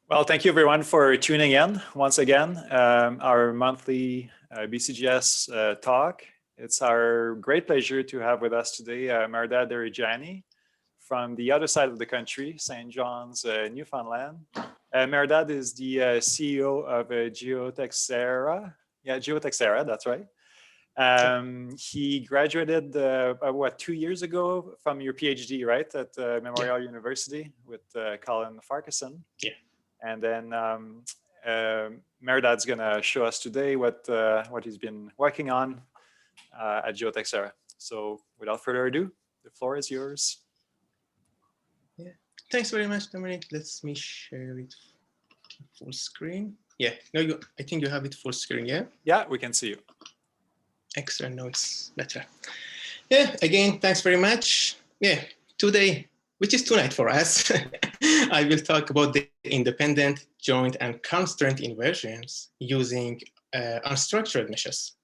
Well, thank you everyone for tuning in once again. Our monthly BCGS talk. It's our great pleasure to have with us today Mehrdad Darijani from the other side of the country, St. John's, Newfoundland. Mehrdad is the CEO of Geotexera. Yeah, Geotexera, that's right. He graduated, what, 2 years ago from your PhD, right, at Memorial University with Colin Farquharson. Yeah. And then Mehrdad's going to show us today what he's been working on at Geotexera. So without further ado, the floor is yours. Yeah, thanks very much, Dominic. Let me share it full screen. Yeah, no, I think you have it full screen, yeah? Yeah, we can see you. Excellent, no, it's better. Yeah, again, thanks very much. Yeah, today, which is tonight for us, I will talk about the independent, joint, and constraint inversions using unstructured meshes.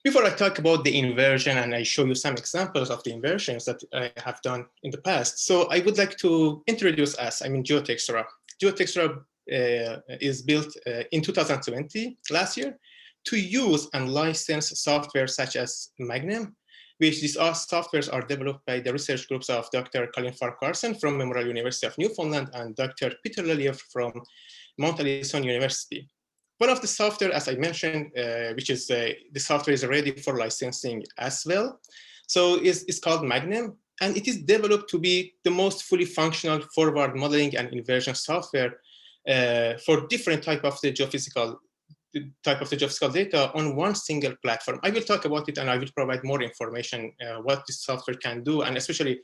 Before I talk about the inversion and I show you some examples of the inversions that I have done in the past, so I would like to introduce us, Geotexera. Geotexera is built in 2020, last year, to use and license software such as MAGNUM, which these softwares are developed by the research groups of Dr. Colin Farquharson from Memorial University of Newfoundland and Dr. Peter Lelièvre from Mount Allison University. One of the software, as I mentioned, which is the software is ready for licensing as well. So it's called MAGNUM, and it is developed to be the most fully functional forward modeling and inversion software for different type of the geophysical data on one single platform. I will talk about it and I will provide more information what this software can do, and especially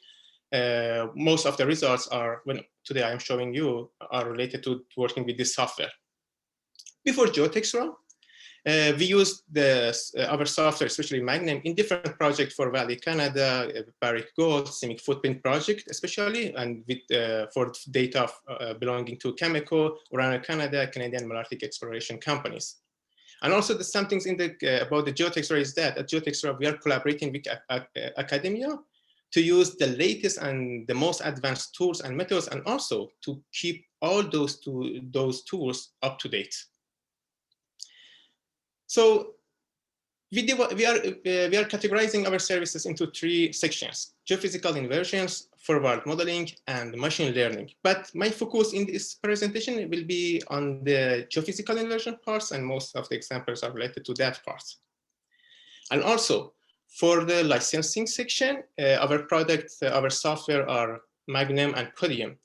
most of the results are, today I am showing you, are related to working with this software. Before Geotexeral, we used our software, especially MAGNUM, in different projects for Valley Canada, Barrick Gold, seismic footprint project, especially, and with for data belonging to Cameco, Urano Canada, Canadian Malartic exploration companies. And also the some things in the about the Geotexeral is that at Geotexeral we are collaborating with academia to use the latest and the most advanced tools and methods, and also to keep all those tools up to date. So we are categorizing our services into 3 sections: geophysical inversions, forward modeling, and machine learning. But my focus in this presentation will be on the geophysical inversion parts, and most of the examples are related to that part. And also for the licensing section, our software are MAGNUM and Podium.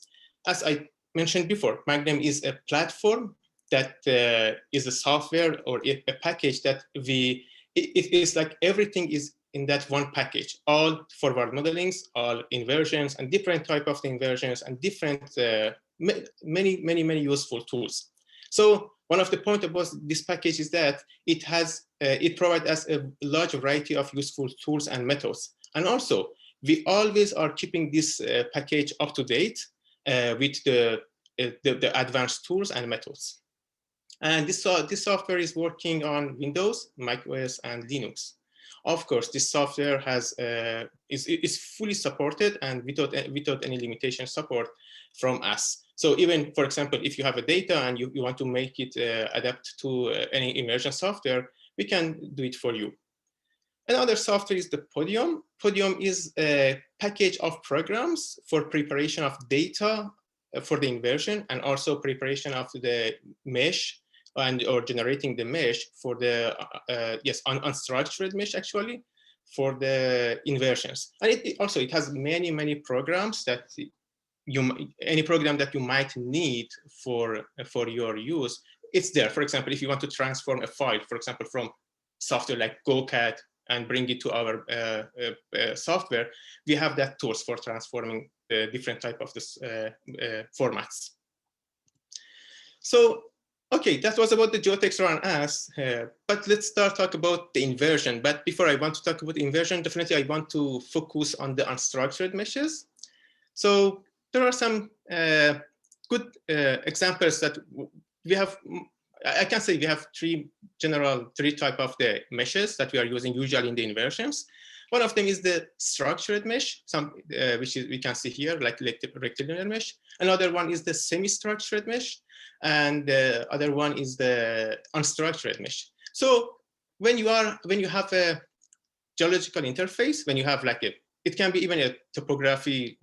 As I mentioned before, MAGNUM is a platform that is a software or a package that it is like everything is in that one package, all forward modelings, all inversions, and different type of inversions, and different, many useful tools. So one of the points about this package is that it provides us a large variety of useful tools and methods. And also, we always are keeping this package up to date with the advanced tools and methods. And this software is working on Windows, macOS, and Linux. Of course, this software is fully supported and without any limitation support from us. So even, for example, if you have a data and you want to make it adapt to any immersion software, we can do it for you. Another software is the Podium. Podium is a package of programs for preparation of data for the inversion, and also preparation of the mesh or generating the mesh for the unstructured mesh, actually, for the inversions. And it has many programs that any program that you might need for your use, it's there. For example, if you want to transform a file, for example, from software like GoCAD and bring it to our software, we have that tools for transforming the different type of this formats. So, okay, that was about the Geotexeral and us, but let's talk about the inversion. But before I want to talk about the inversion, definitely I want to focus on the unstructured meshes. So there are some good examples that we have. I can say we have three type of the meshes that we are using usually in the inversions. One of them is the structured mesh, which we can see here, like rectilinear mesh. Another one is the semi-structured mesh, and the other one is the unstructured mesh. So when you have a geological interface, when you have like it can be even a topography,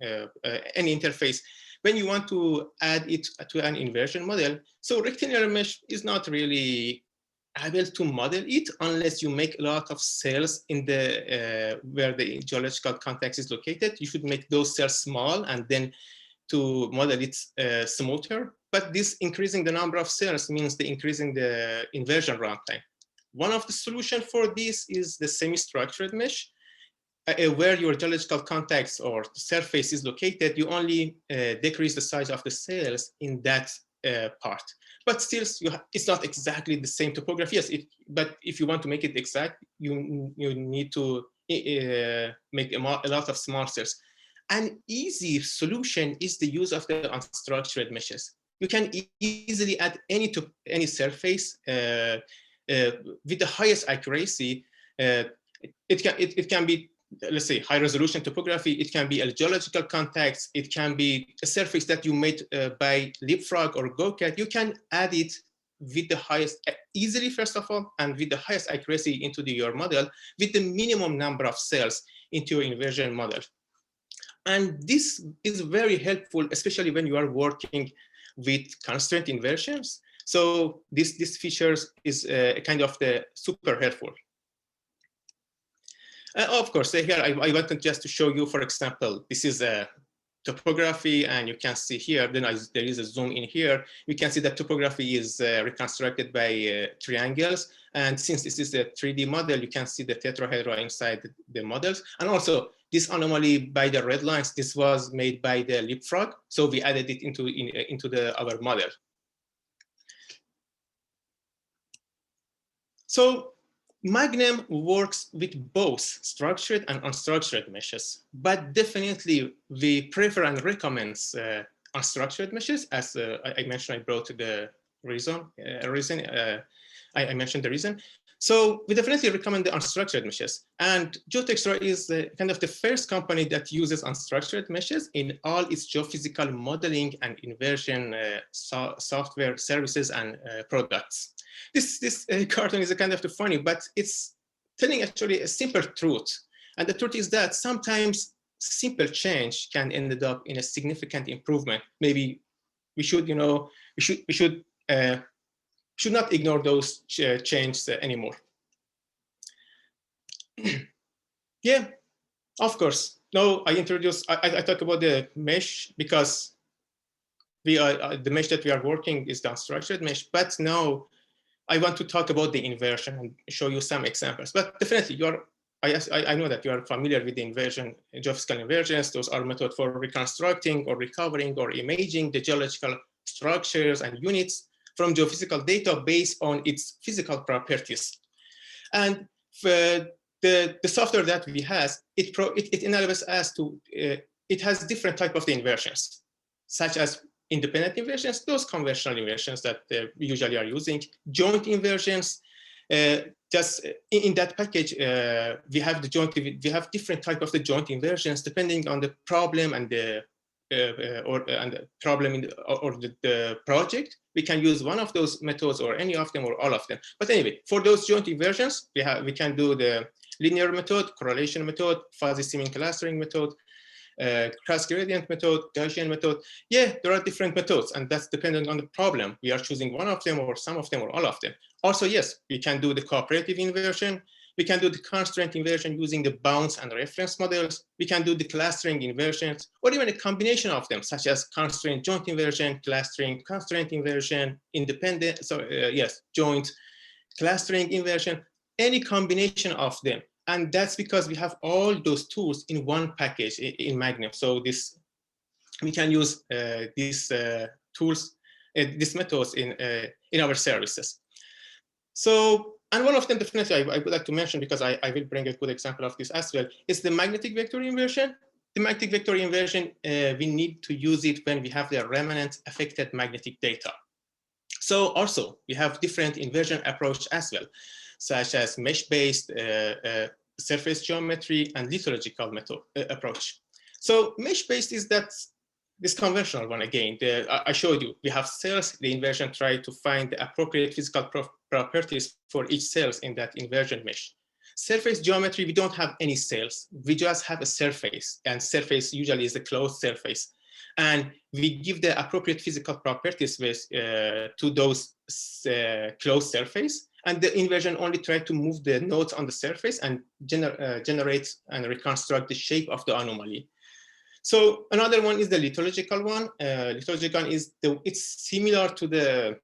any interface, when you want to add it to an inversion model, so rectilinear mesh is not really able to model it unless you make a lot of cells in the where the geological context is located. You should make those cells small and then to model it smoother. But this increasing the number of cells means the increasing the inversion runtime. One of the solutions for this is the semi-structured mesh, where your geological context or surface is located. You only decrease the size of the cells in that part. But still, it's not exactly the same topography. Yes, but if you want to make it exact, you need to make a lot of small cells. An easy solution is the use of the unstructured meshes. You can easily add any surface with the highest accuracy. It can be, let's say, high resolution topography. It can be a geological context. It can be a surface that you made by leapfrog or GoCat. You can add it with the highest, easily first of all, and with the highest accuracy into your model with the minimum number of cells into your inversion model. And this is very helpful, especially when you are working with constraint inversions. So this features is kind of the super helpful. Of course, here I wanted just to show you, for example, this is a topography, and you can see here, then there is a zoom in here. You can see that topography is reconstructed by triangles. And since this is a 3D model, you can see the tetrahedra inside the models. And also this anomaly by the red lines, this was made by the leapfrog. So we added it into our model. So MAGNUM works with both structured and unstructured meshes, but definitely we prefer and recommend unstructured meshes. As I mentioned, I brought the reason. I mentioned the reason. So we definitely recommend the unstructured meshes. And Geotexera is kind of the first company that uses unstructured meshes in all its geophysical modeling and inversion software services and products. This cartoon is a kind of funny, but it's telling actually a simple truth. And the truth is that sometimes simple change can end up in a significant improvement. Maybe we should, we should not ignore those changes anymore. Yeah, of course. Now I talk about the mesh because the mesh that we are working is the unstructured mesh, but now I want to talk about the inversion and show you some examples. But definitely, I know that you are familiar with the inversion, geophysical inversions. Those are methods for reconstructing or recovering or imaging the geological structures and units from geophysical data based on its physical properties. And the software that we have, it enables us to, it has different type of the inversions, such as independent inversions, those conventional inversions that we usually are using, joint inversions. Just in that package, we have different type of the joint inversions depending on the problem and the project. We can use one of those methods or any of them or all of them. But anyway, for those joint inversions, we can do the linear method, correlation method, fuzzy seaming clustering method, cross gradient method, Gaussian method. Yeah, there are different methods, and that's dependent on the problem. We are choosing one of them or some of them or all of them. Also, yes, we can do the cooperative inversion. We can do the constraint inversion using the bounds and reference models. We can do the clustering inversions, or even a combination of them, such as constraint joint inversion, clustering constraint inversion, independent, joint clustering inversion, any combination of them. And that's because we have all those tools in one package in MAGNUM. So we can use these tools, these methods in our services. So, and one of them definitely I would like to mention, because I will bring a good example of this as well, is the magnetic vector inversion. The magnetic vector inversion, we need to use it when we have the remanent-affected magnetic data. So also, we have different inversion approach as well, such as mesh-based, surface geometry, and lithological method approach. So mesh-based is this conventional one again. I showed you, we have cells, the inversion try to find the appropriate physical properties for each cells in that inversion mesh. Surface geometry, we don't have any cells. We just have a surface, and surface usually is a closed surface. And we give the appropriate physical properties to those closed surface. And the inversion only tries to move the nodes on the surface and generate and reconstruct the shape of the anomaly. So another one is the lithological one. Lithological is it's similar to the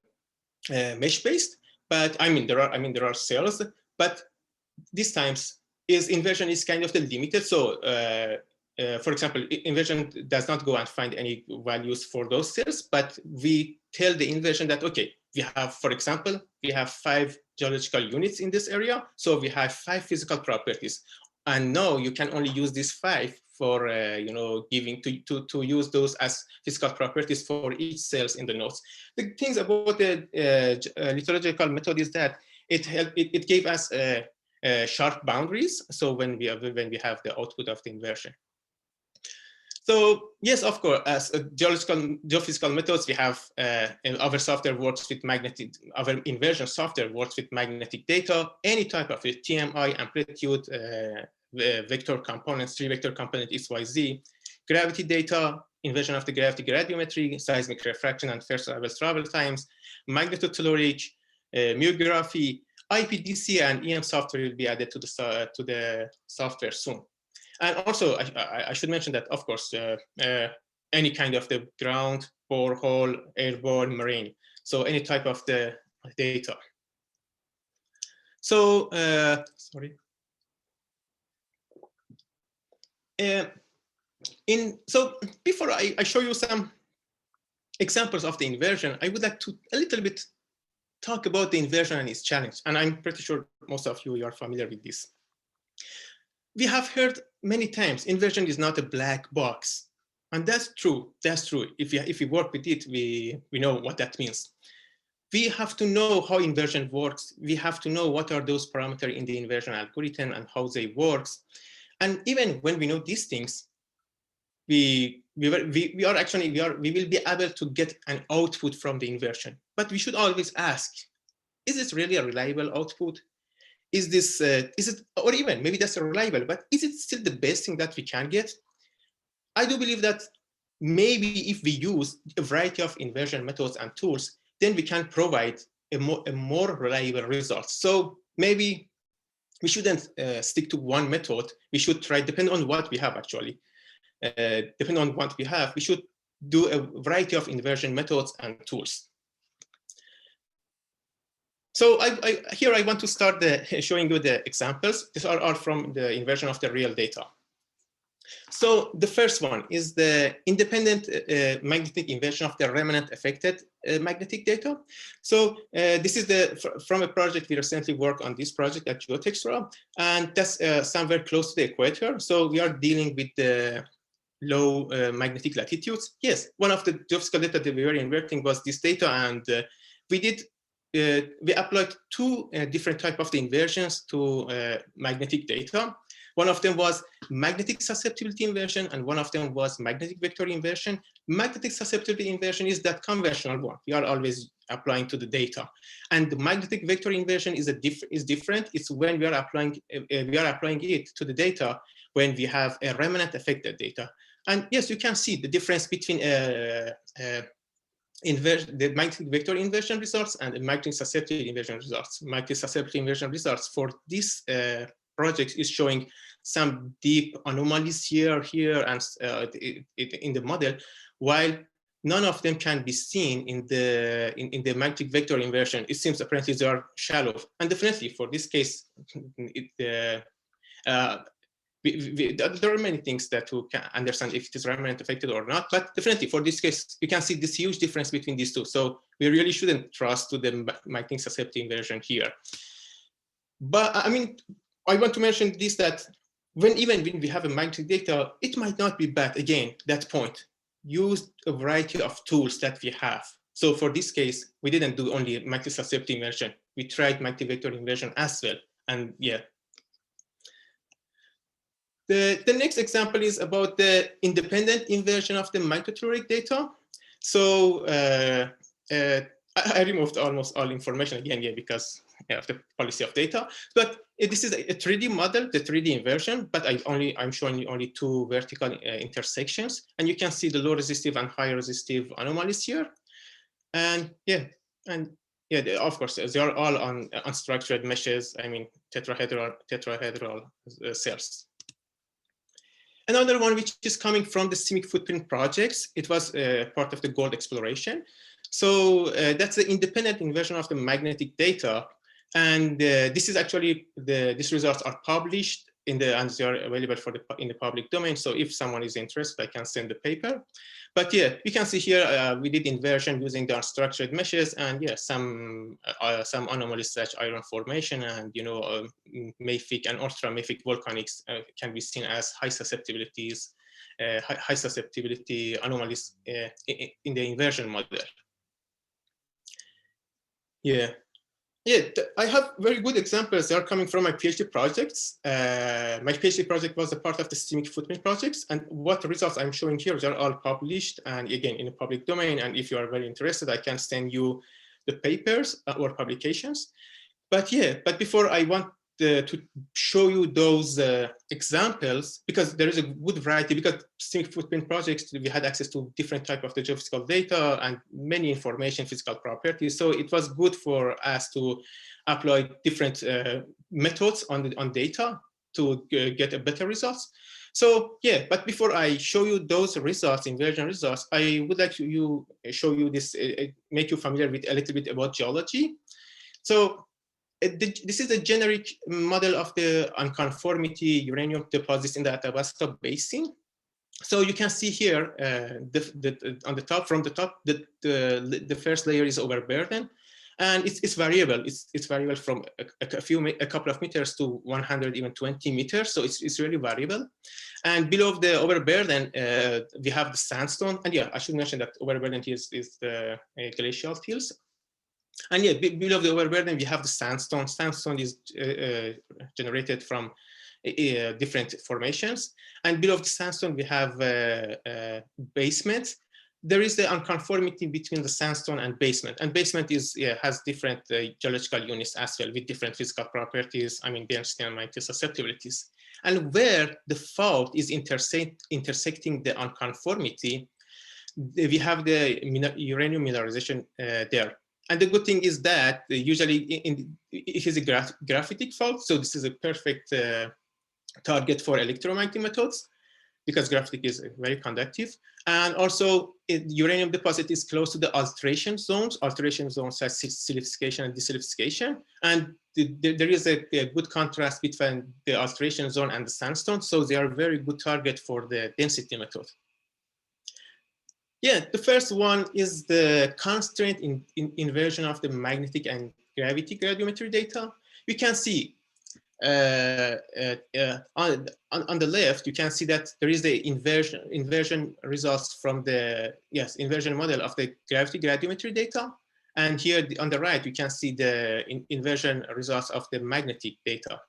mesh-based, but there are cells, but this times inversion is kind of the limited. So for example, inversion does not go and find any values for those cells, but we tell the inversion that, okay, we have, for example, we have 5 geological units in this area. So we have 5 physical properties. And now you can only use these 5 for, giving to use those as physical properties for each cells in the nodes. The things about the lithological method is that it gave us sharp boundaries. So when we have the output of the inversion. So yes, of course, as geophysical methods, we have our software works with our inversion software works with magnetic data, any type of it, TMI, amplitude, vector components, 3 vector component XYZ, gravity data, inversion of the gravity gradiometry, seismic refraction and first level travel times, magnetotelluric, muography, IPDC and EM software will be added to the software soon. And also, I should mention that, of course, any kind of the ground, borehole, airborne, marine. So any type of the data. So, sorry. So before I show you some examples of the inversion, I would like to a little bit talk about the inversion and its challenge. And I'm pretty sure most of you are familiar with this. We have heard many times inversion is not a black box, and that's true. That's true. If we work with it, we know what that means. We have to know how inversion works. We have to know what are those parameters in the inversion algorithm and how they work. And even when we know these things, we will be able to get an output from the inversion. But we should always ask, is this really a reliable output? Is it, or even maybe that's reliable, but is it still the best thing that we can get? I do believe that maybe if we use a variety of inversion methods and tools, then we can provide a more reliable result. So maybe we shouldn't stick to one method. We should try, depending on what we have actually. Depending on what we have, we should do a variety of inversion methods and tools. So here I want to start showing you the examples. These are from the inversion of the real data. So the first one is the independent magnetic inversion of the remanent-affected magnetic data. So this is from a project we recently worked on, this project at Geotexeral, and that's somewhere close to the equator. So we are dealing with the low magnetic latitudes. Yes, one of the geophysical data that we were inverting was this data, and we applied 2 different types of the inversions to magnetic data. One of them was magnetic susceptibility inversion, and one of them was magnetic vector inversion. Magnetic susceptibility inversion is that conventional one we are always applying to the data, and the magnetic vector inversion is different. It's when we are applying it to the data when we have a remanent-affected data. And yes, you can see the difference between the magnetic vector inversion results and the magnetic susceptibility inversion results. Magnetic susceptibility inversion results for this project is showing some deep anomalies here, and in the model, while none of them can be seen in the magnetic vector inversion. It seems apparently they are shallow, and definitely for this case, there are many things that we can understand if it is remanent-affected or not, but definitely for this case, you can see this huge difference between these two. So we really shouldn't trust to the magnetic susceptibility inversion here. But I mean, I want to mention this, that even when we have a magnetic data, it might not be bad. Again, that point, use a variety of tools that we have. So for this case, we didn't do only magnetic susceptibility inversion. We tried magnetic vector inversion as well. And yeah. The next example is about the independent inversion of the magnetotelluric data. So I removed almost all information again here because of the policy of data. But this is a 3D model, the 3D inversion, but I'm showing you only two vertical intersections. And you can see the low resistive and high resistive anomalies here. And of course, they are all on unstructured meshes. I mean, tetrahedral cells. Another one which is coming from the seismic footprint projects, it was part of the gold exploration. So that's the independent inversion of the magnetic data. And this is actually, these results are published and they are available in the public domain. So if someone is interested, I can send the paper. But yeah, you can see here, we did inversion using the unstructured meshes, and yeah, some anomalies such iron formation and, you know, mafic and ultramafic volcanics can be seen as high susceptibilities, high susceptibility anomalies in the inversion model. Yeah. Yeah, I have very good examples. They are coming from my PhD projects. My PhD project was a part of the seismic footprint projects, and what results I'm showing here, they're all published and again in the public domain. And if you are very interested, I can send you the papers or publications. But yeah, but before I want to show you those examples, because there is a good variety, because seismic footprint projects, we had access to different type of the geophysical data and many information, physical properties. So it was good for us to apply different methods on data to get a better results. So yeah, but before I show you those results, inversion results, I would like to show you this, make you familiar with a little bit about geology. So this is a generic model of the unconformity uranium deposits in the Athabasca Basin. So you can see here on the top, from the top, the first layer is overburden, and it's variable. It's variable from a couple of meters to 100, even 20 meters. So it's really variable. And below the overburden, we have the sandstone. And yeah, I should mention that overburden is the glacial tills. And yeah, below the overburden, we have the sandstone. Sandstone is generated from different formations. And below the sandstone, we have basement. There is the unconformity between the sandstone and basement. And basement has different geological units as well, with different physical properties, I mean, density and magnetic susceptibilities. And where the fault is intersecting the unconformity, we have the uranium mineralization there. And the good thing is that usually it is a graphitic fault. So this is a perfect target for electromagnetic methods because graphitic is very conductive. And also uranium deposit is close to the alteration zones. Alteration zones have silicification and desilicification. And there is a good contrast between the alteration zone and the sandstone. So they are very good target for the density method. Yeah, the first one is the constraint in inversion of the magnetic and gravity gradiometry data. You can see on the left, you can see that there is the inversion results from the inversion model of the gravity gradiometry data. And here on the right, you can see the inversion results of the magnetic data.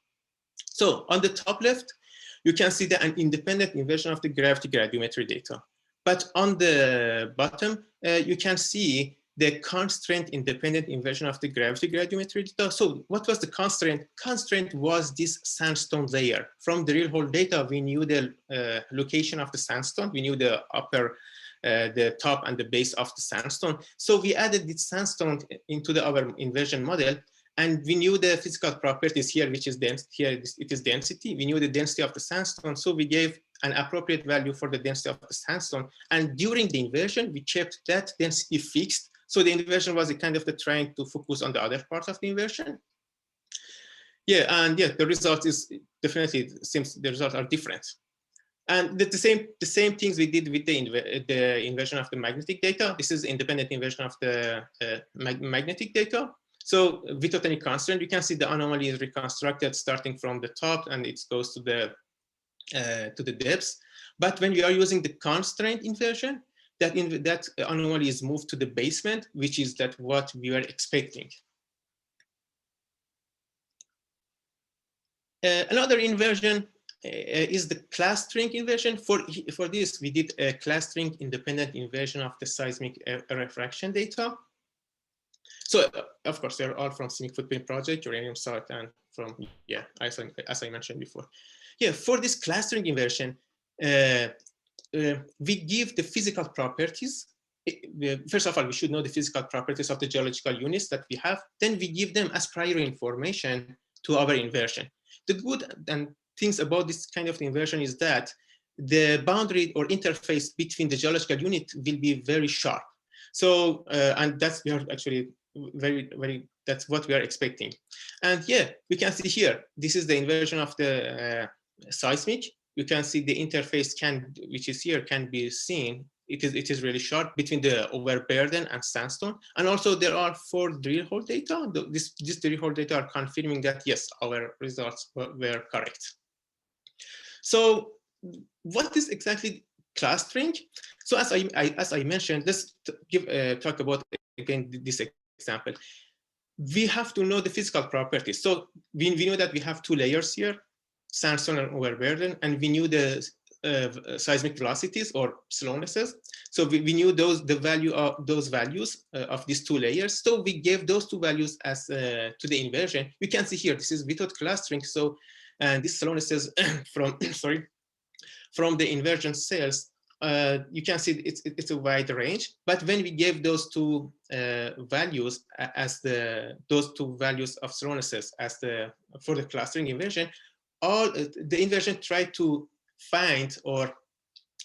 So on the top left, you can see an independent inversion of the gravity gradiometry data. But on the bottom, you can see the constraint independent inversion of the gravity gradiometry data. So what was the constraint? Constraint was this sandstone layer. From the real hole data, we knew the location of the sandstone. We knew the upper, the top and the base of the sandstone. So we added this sandstone into our inversion model. And we knew the physical properties here, which is dense. Here it is density. We knew the density of the sandstone. So we gave an appropriate value for the density of the sandstone. And during the inversion, we kept that density fixed. So the inversion was a kind of trying to focus on the other parts of the inversion. Yeah, and yeah, the result is definitely, seems the results are different. And the same things we did with the inversion of the magnetic data. This is independent inversion of the magnetic data. So without any constraint, you can see the anomaly is reconstructed starting from the top, and it goes to the depths. But when you are using the constraint inversion, that anomaly is moved to the basement, which is what we were expecting. Another inversion is the clustering inversion. For this, we did a clustering independent inversion of the seismic refraction data. So of course, they're all from Seismic Footprint Project, Uranium Site, and from, yeah, as I mentioned before. Yeah, for this clustering inversion, we give the physical properties. First of all, we should know the physical properties of the geological units that we have. Then we give them as prior information to our inversion. The good and things about this kind of inversion is that the boundary or interface between the geological unit will be very sharp. So, and that's, we are actually that's what we are expecting. And yeah, we can see here, this is the inversion of the seismic. You can see the interface which is here, can be seen. It is really sharp between the overburden and sandstone. And also there are 4 drill hole data. This drill hole data are confirming that yes, our results were correct. So what is exactly clustering? So as I mentioned, let's talk about again this example. We have to know the physical properties. So we know that we have 2 layers here, sandstone and overburden, and we knew the seismic velocities or slownesses. So we knew the value of those values of these 2 layers. So we gave those 2 values as to the inversion. We can see here, this is without clustering. So, and this slownesses from, sorry, from the inversion cells, you can see it's a wide range. But when we gave those 2 values as those 2 values of slownesses as for the clustering inversion, all the inversion tried to find or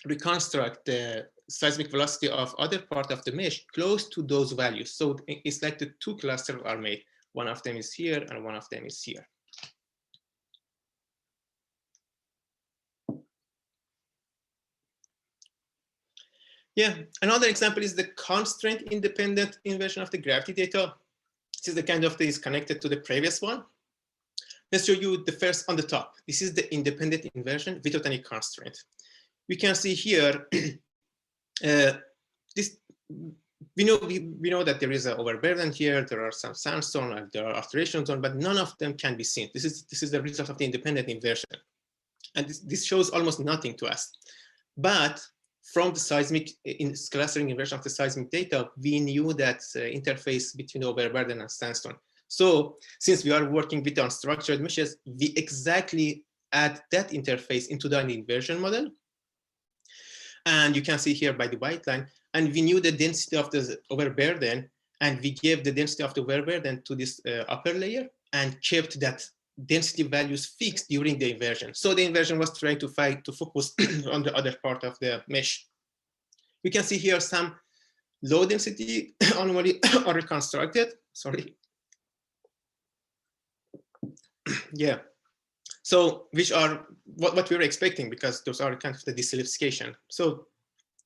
reconstruct the seismic velocity of other part of the mesh close to those values. So it's like the 2 clusters are made. One of them is here and one of them is here. Yeah, another example is the constraint independent inversion of the gravity data. This is the kind of thing connected to the previous one. Let's show you the first on the top. This is the independent inversion without any constraint. We can see here, this we know that there is an overburden here. There are some sandstone and there are alterations on, but none of them can be seen. This is the result of the independent inversion, and this shows almost nothing to us. But from the seismic clustering inversion of the seismic data, we knew that interface between overburden and sandstone. So since we are working with unstructured meshes, we exactly add that interface into the inversion model. And you can see here by the white line, and we knew the density of the overburden, and we gave the density of the overburden to this upper layer and kept that density values fixed during the inversion. So the inversion was trying to focus on the other part of the mesh. We can see here some low density anomaly are reconstructed. Sorry. Yeah. So which are what we were expecting, because those are kind of the desilicification. So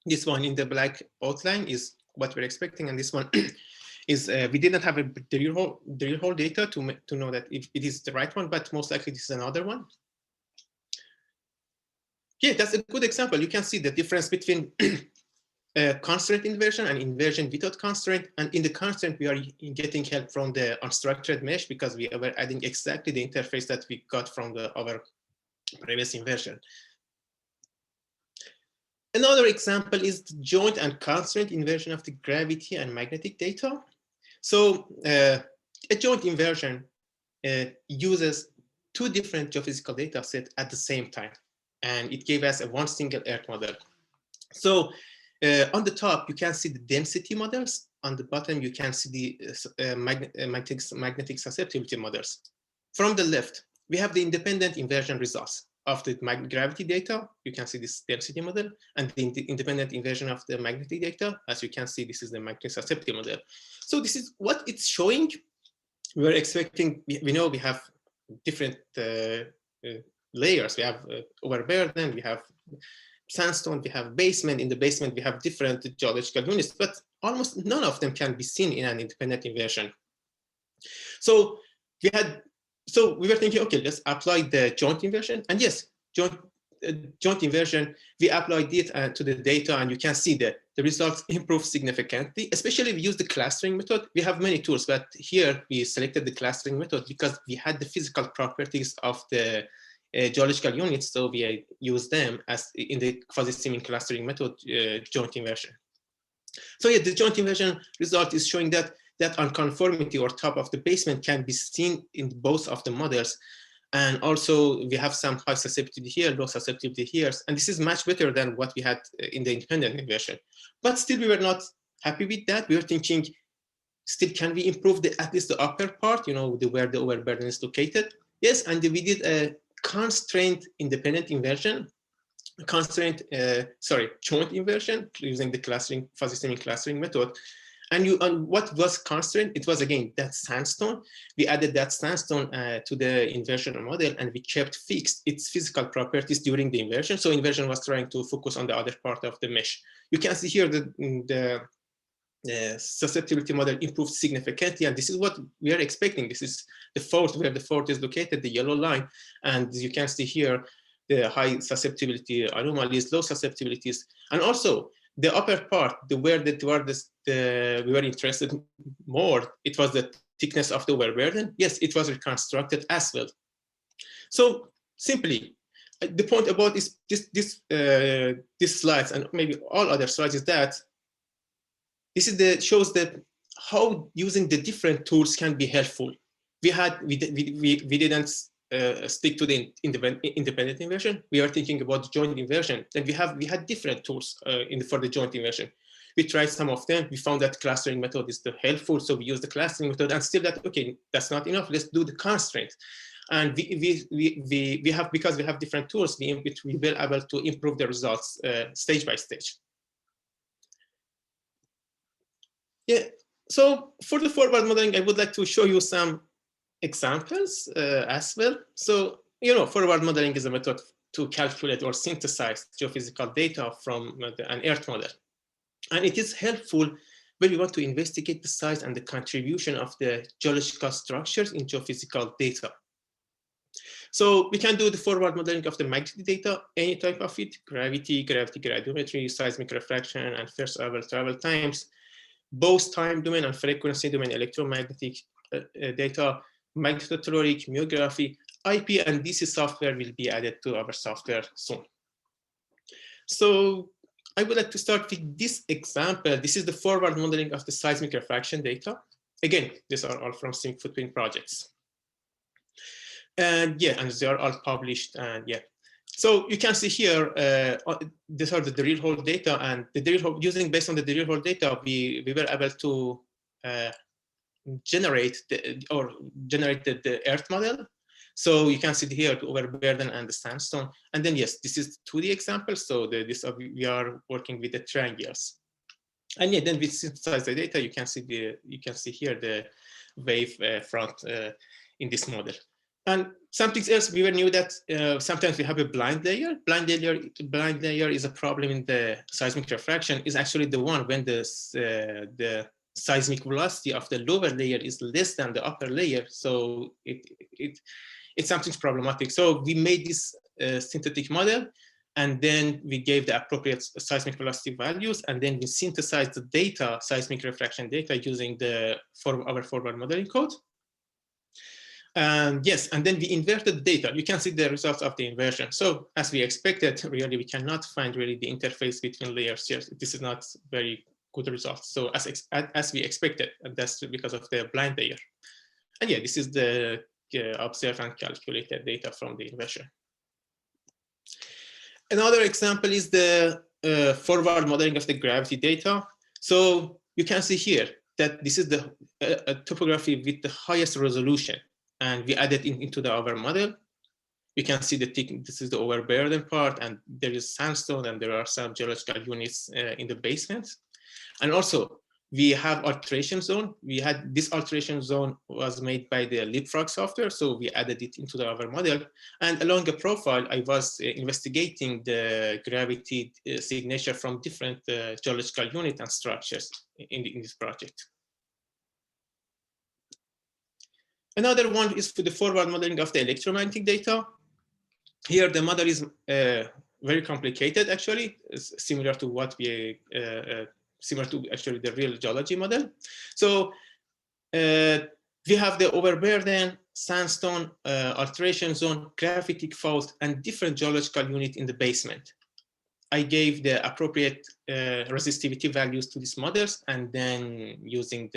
this one in the black outline is what we're expecting, and this one is we didn't have a drill hole data to know that if it is the right one, but most likely this is another one. Yeah, that's a good example. You can see the difference between constraint inversion and inversion without constraint. And in the constraint, we are getting help from the unstructured mesh because we were adding exactly the interface that we got from our previous inversion. Another example is the joint and constraint inversion of the gravity and magnetic data. So a joint inversion uses 2 different geophysical data sets at the same time, and it gave us one single Earth model. So on the top, you can see the density models. On the bottom, you can see the magnetic susceptibility models. From the left, we have the independent inversion results of the gravity data. You can see this density model, and the independent inversion of the magnetic data. As you can see, this is the magnetic susceptibility model. So this is what it's showing. We're expecting, we know we have different layers. We have overburden, we have sandstone, we have basement. In the basement, we have different geological units, but almost none of them can be seen in an independent inversion. So we were thinking, okay, let's apply the joint inversion. And yes, joint inversion, we applied it to the data, and you can see that the results improve significantly, especially if we use the clustering method. We have many tools, but here we selected the clustering method because we had the physical properties of the geological units, so we use them as in the quasi-streaming clustering method, joint inversion. So yeah, the joint inversion result is showing that unconformity or top of the basement can be seen in both of the models. And also we have some high susceptibility here, low susceptibility here. And this is much better than what we had in the independent inversion. But still we were not happy with that. We were thinking, still, can we improve at least the upper part, where the overburden is located? Yes, and we did a constraint independent inversion, joint inversion using the clustering, fuzzy-streaming clustering method. And what was constraint? It was, again, that sandstone. We added that sandstone to the inversion model, and we kept fixed its physical properties during the inversion. So inversion was trying to focus on the other part of the mesh. You can see here the susceptibility model improved significantly, and this is what we are expecting. This is the fault, where the fault is located, the yellow line. And you can see here the high susceptibility anomalies, low susceptibilities, and also the upper part, where we were interested more, it was the thickness of the overburden. Yes, it was reconstructed as well. So simply, the point about this slides, and maybe all other slides, is that this shows that how using the different tools can be helpful. We didn't stick to the independent inversion. We are thinking about joint inversion, and we had different tools for the joint inversion. We tried some of them. We found that clustering method is helpful, so we used the clustering method, and still okay, that's not enough. Let's do the constraint. And we have, because we have different tools, we were able to improve the results stage by stage. Yeah. So for the forward modeling, I would like to show you some examples as well. So, forward modeling is a method to calculate or synthesize geophysical data from an Earth model. And it is helpful when we want to investigate the size and the contribution of the geological structures in geophysical data. So we can do the forward modeling of the magnetic data, any type of it: gravity gradiometry, seismic refraction, and first order travel times, both time domain and frequency domain electromagnetic data, magnetotelluric, muography, IP and DC software will be added to our software soon. So I would like to start with this example. This is the forward modeling of the seismic refraction data. Again, these are all from Sim Footprint projects. And yeah, and they are all published, and yeah. So you can see here, these are the drill hole data, and the drill hole, based on the drill hole data, we were able to generate the Earth model. So you can see here the overburden and the sandstone. And then yes, this is 2D example. So we are working with the triangles. And yeah, then we synthesize the data. You can see here the wave front in this model. And something else, we knew that sometimes we have a blind layer. Blind layer is a problem in the seismic refraction. Is actually the one when the seismic velocity of the lower layer is less than the upper layer. So it's something problematic. So we made this synthetic model, and then we gave the appropriate seismic velocity values, and then we synthesized the data, seismic refraction data, using our forward modeling code. And yes, and then we inverted data. You can see the results of the inversion. So as we expected, really, we cannot find really the interface between layers here. This is not very good results. So as we expected, and that's because of the blind layer. And yeah, this is the observed and calculated data from the inversion. Another example is the forward modeling of the gravity data. So you can see here that this is the topography with the highest resolution, and we added into our model. You can see this is the overburden part, and there is sandstone, and there are some geological units in the basement. And also we have alteration zone. We had this alteration zone was made by the Lelièvre software, so we added it into our model. And along a profile, I was investigating the gravity signature from different geological units and structures in this project. Another one is for the forward modeling of the electromagnetic data. Here, the model is very complicated, actually. It's similar to what similar to actually the real geology model. So we have the overburden, sandstone, alteration zone, graphitic fault, and different geological unit in the basement. I gave the appropriate resistivity values to these models, and then using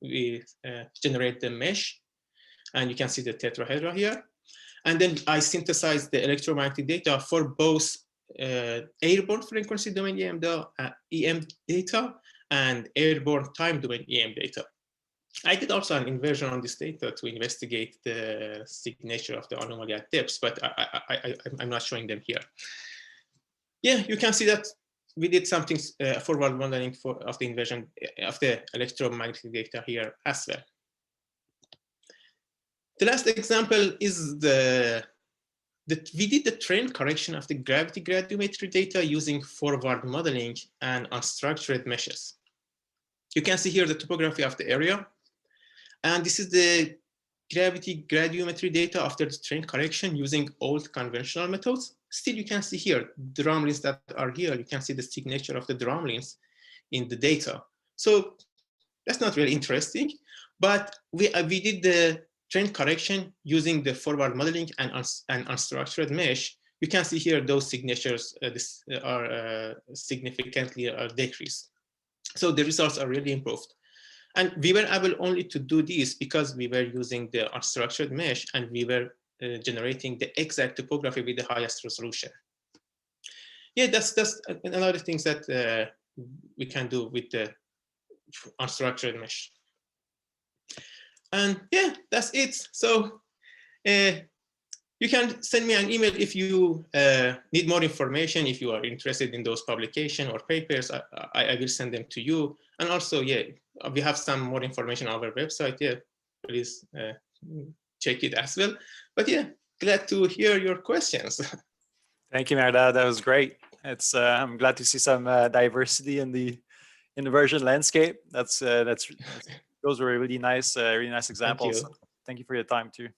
we generate the mesh, and you can see the tetrahedra here. And then I synthesized the electromagnetic data for both airborne frequency domain EM data and airborne time domain EM data. I did also an inversion on this data to investigate the signature of the anomaly at depths, but I'm not showing them here. Yeah, you can see that we did something forward modeling of the inversion of the electromagnetic data here as well. The last example is we did the trend correction of the gravity gradiometry data using forward modeling and unstructured meshes. You can see here the topography of the area. And this is the gravity gradiometry data after the trend correction using old conventional methods. Still, you can see here the drumlins that are here. You can see the signature of the drumlins in the data. So that's not really interesting, but we did the trend correction using the forward modeling and unstructured mesh. You can see here those signatures are significantly decreased. So the results are really improved. And we were able only to do this because we were using the unstructured mesh and we were generating the exact topography with the highest resolution. Yeah, that's another things that we can do with the unstructured mesh. And yeah, that's it. So you can send me an email if you need more information, if you are interested in those publications or papers, I will send them to you. And also, yeah, we have some more information on our website. Yeah, please check it as well. But yeah, glad to hear your questions. Thank you, Mehrdad. That was great. It's I'm glad to see some diversity in the inversion landscape. Those were really nice examples. Thank you for your time too.